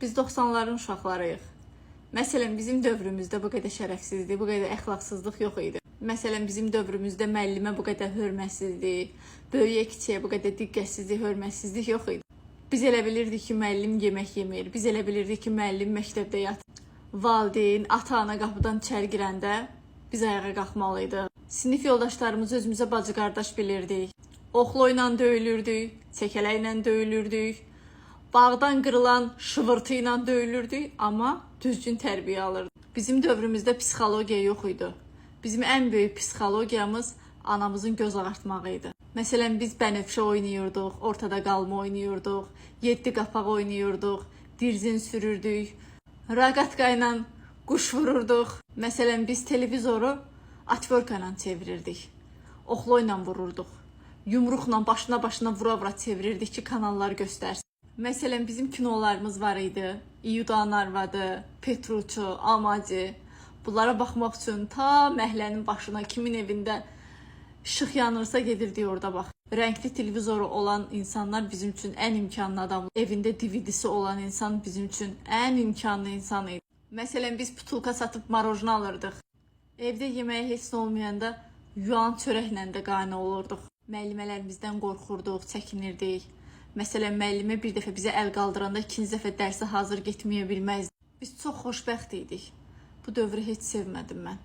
Biz 90'ların uşaqlarıyıq. Məsələn, bizim dövrümüzdə bu qədər şərəfsizlik, bu qədər əxlaqsızlıq yox idi. Məsələn, bizim dövrümüzdə müəllimə bu qədər hörmətsizlik, böyüyə kiçiyə bu qədər diqqətsizlik, hörmətsizlik yox idi. Biz elə bilirdik ki, müəllim yemək yemir, biz elə bilirdik ki, müəllim məktəbdə yatır. Valideyn, ata-ana qapıdan içəri girəndə biz ayağa qalxmalıydıq. Sinif yoldaşlarımız özümüzə bacı-qardaş bilirdik. Oxlo ilə döyülürdük, çəkələ ilə döyülürdük. Bağdan qırılan şıvırtı ilə döyülürdük, amma düzgün tərbiyə alırdıq. Bizim dövrümüzdə psixologiya yox idi. Bizim ən böyük psixologiyamız anamızın göz ağartmağı idi. Məsələn, biz bənövşə oynayırdıq, ortada qalma oynayırdıq, 7 qapaq oynayırdıq, dirzin sürürdük, raqatka ilə quş vururduq. Məsələn, biz televizoru atvorka ilə çevirirdik, oxlo ilə vururduq, yumruqla başına vura-vura çevirirdik ki, kanallar göstərsin. Məsələn, bizim kinolarımız var idi. İyudan arvadı, Petruçu, Amacı. Bunlara baxmaq üçün ta məhəllənin başına, kimin evində işıq yanırsa gedirdik orada bax. Rəngli televizoru olan insanlar bizim üçün ən imkanlı adamlar. Evində DVD-si olan insan bizim üçün ən imkanlı insan idi. Məsələn, biz putulka satıb marojna alırdıq. Evdə yeməyə heç nə olmayanda yuan çörəklə də qane olurduq. Müəllimələrimizdən qorxurduq, çəkinirdik. Məsələn, müəllimə bir dəfə bizə əl qaldıranda ikinci dəfə dərsə hazır getməyə bilməzdik. Biz çox xoşbəxt idik. Bu dövrü heç sevmədim mən.